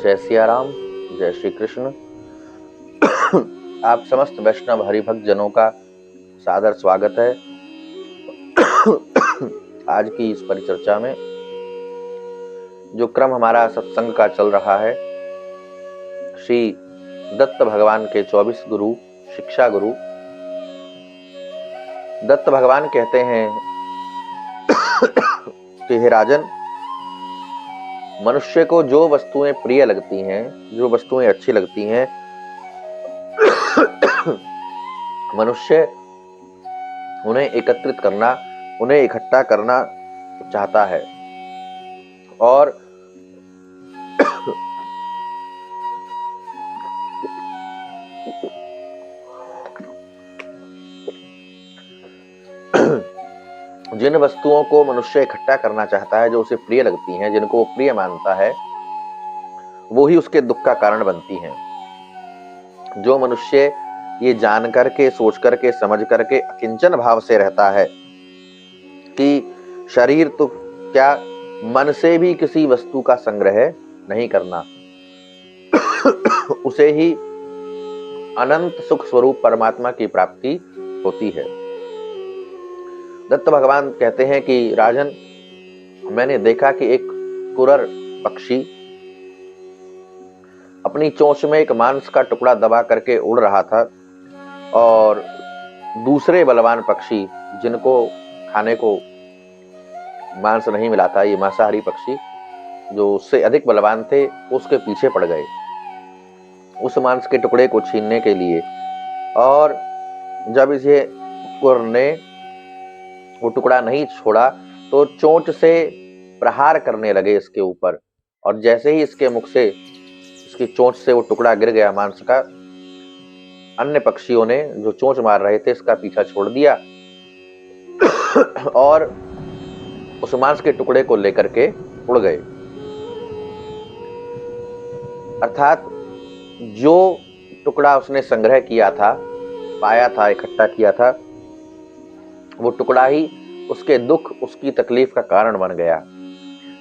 जय सिया राम, जय श्री कृष्ण। आप समस्त वैष्णव हरिभक्त जनों का सादर स्वागत है। आज की इस परिचर्चा में जो क्रम हमारा सत्संग का चल रहा है, श्री दत्त भगवान के 24 गुरु, शिक्षा गुरु दत्त भगवान कहते हैं कि हे राजन, मनुष्य को जो वस्तुएं प्रिय लगती हैं, जो वस्तुएं अच्छी लगती हैं, मनुष्य उन्हें एकत्रित करना, उन्हें इकट्ठा करना चाहता है। और जिन वस्तुओं को मनुष्य इकट्ठा करना चाहता है, जो उसे प्रिय लगती हैं, जिनको वो प्रिय मानता है, वो ही उसके दुख का कारण बनती हैं। जो मनुष्य ये जान करके, सोच करके, समझ करके अकिंचन भाव से रहता है कि शरीर तो क्या, मन से भी किसी वस्तु का संग्रह नहीं करना, उसे ही अनंत सुख स्वरूप परमात्मा की प्राप्ति होती है। दत्त भगवान कहते हैं कि राजन, मैंने देखा कि एक कुरर पक्षी अपनी चोंच में एक मांस का टुकड़ा दबा करके उड़ रहा था, और दूसरे बलवान पक्षी जिनको खाने को मांस नहीं मिला था, ये मांसाहारी पक्षी जो उससे अधिक बलवान थे, उसके पीछे पड़ गए उस मांस के टुकड़े को छीनने के लिए। और जब इसे कुरर ने वो टुकड़ा नहीं छोड़ा तो चोंच से प्रहार करने लगे इसके ऊपर, और जैसे ही इसके मुख से, इसकी चोंच से वो टुकड़ा गिर गया मांस का, अन्य पक्षियों ने जो चोंच मार रहे थे इसका पीछा छोड़ दिया और उस मांस के टुकड़े को लेकर के उड़ गए। अर्थात जो टुकड़ा उसने संग्रह किया था, पाया था, इकट्ठा किया था, वो टुकड़ा ही उसके दुख, उसकी तकलीफ का कारण बन गया।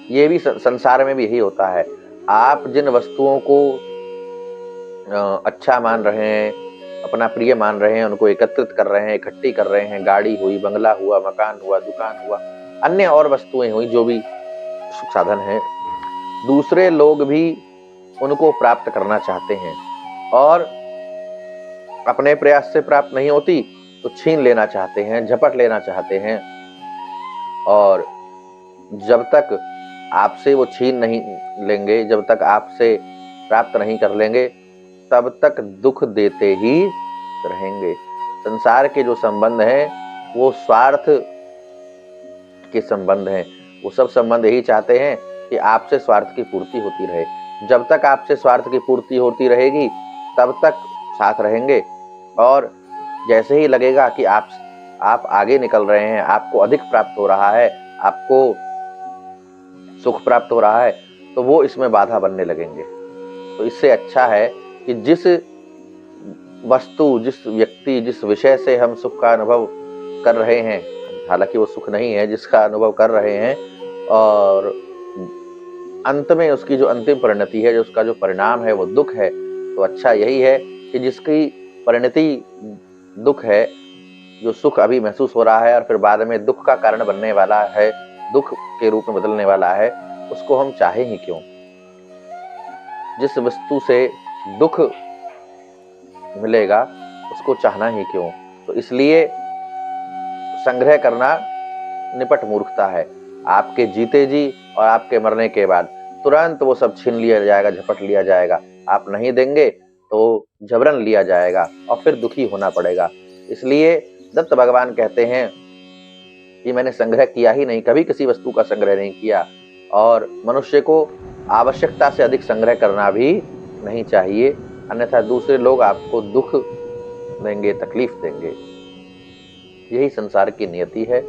ये भी संसार में भी यही होता है। आप जिन वस्तुओं को अच्छा मान रहे हैं, अपना प्रिय मान रहे हैं, उनको एकत्रित कर रहे हैं, इकट्ठी कर रहे हैं, गाड़ी हुई, बंगला हुआ, मकान हुआ, दुकान हुआ, अन्य और वस्तुएं हुई, जो भी सुख साधन है, दूसरे लोग भी उनको प्राप्त करना चाहते हैं, और अपने प्रयास से प्राप्त नहीं होती तो छीन लेना चाहते हैं, झपट लेना चाहते हैं। और जब तक आपसे वो छीन नहीं लेंगे, जब तक आपसे प्राप्त नहीं कर लेंगे, तब तक दुख देते ही रहेंगे। संसार के जो संबंध हैं वो स्वार्थ के संबंध हैं। वो सब संबंध यही चाहते हैं कि आपसे स्वार्थ की पूर्ति होती रहे। जब तक आपसे स्वार्थ की पूर्ति होती रहेगी तब तक साथ रहेंगे, और जैसे ही लगेगा कि आप आगे निकल रहे हैं, आपको अधिक प्राप्त हो रहा है, आपको सुख प्राप्त हो रहा है, तो वो इसमें बाधा बनने लगेंगे। तो इससे अच्छा है कि जिस वस्तु, जिस व्यक्ति, जिस विषय से हम सुख का अनुभव कर रहे हैं, हालांकि वो सुख नहीं है, जिसका अनुभव कर रहे हैं, और अंत में उसकी जो अंतिम परिणति है, जो उसका जो परिणाम है वो दुख है, तो अच्छा यही है कि जिसकी परिणति दुख है, जो सुख अभी महसूस हो रहा है और फिर बाद में दुख का कारण बनने वाला है, दुख के रूप में बदलने वाला है, उसको हम चाहे ही क्यों। जिस वस्तु से दुख मिलेगा उसको चाहना ही क्यों। तो इसलिए संग्रह करना निपट मूर्खता है। आपके जीते जी और आपके मरने के बाद तुरंत वो सब छीन लिया जाएगा, झपट लिया जाएगा। आप नहीं देंगे तो जबरन लिया जाएगा और फिर दुखी होना पड़ेगा। इसलिए दत्त भगवान कहते हैं कि मैंने संग्रह किया ही नहीं, कभी किसी वस्तु का संग्रह नहीं किया, और मनुष्य को आवश्यकता से अधिक संग्रह करना भी नहीं चाहिए, अन्यथा दूसरे लोग आपको दुख देंगे, तकलीफ देंगे। यही संसार की नियति है।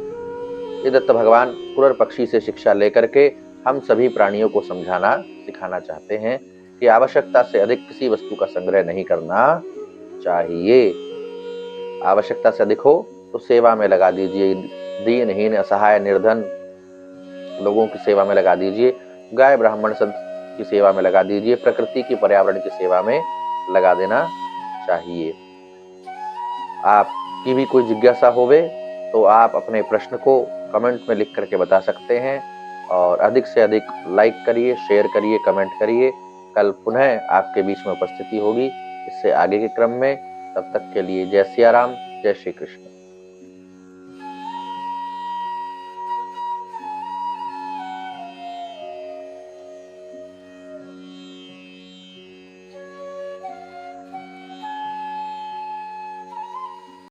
ये दत्त भगवान कुरर पक्षी से शिक्षा लेकर के हम सभी प्राणियों को समझाना, सिखाना चाहते हैं कि आवश्यकता से अधिक किसी वस्तु का संग्रह नहीं करना चाहिए। आवश्यकता से अधिक हो तो सेवा में लगा दीजिए, दीनहीन, असहाय, निर्धन लोगों की सेवा में लगा दीजिए। गाय, ब्राह्मण, संत की सेवा में लगा दीजिए, प्रकृति की, पर्यावरण की सेवा में लगा देना चाहिए। आपकी भी कोई जिज्ञासा होवे तो आप अपने प्रश्न को कमेंट में लिख करके बता सकते हैं, और अधिक से अधिक लाइक करिए, शेयर करिए, कमेंट करिए। कल पुनः आपके बीच में उपस्थिति होगी इससे आगे के क्रम में। तब तक के लिए जय सिया राम, जय श्री कृष्ण।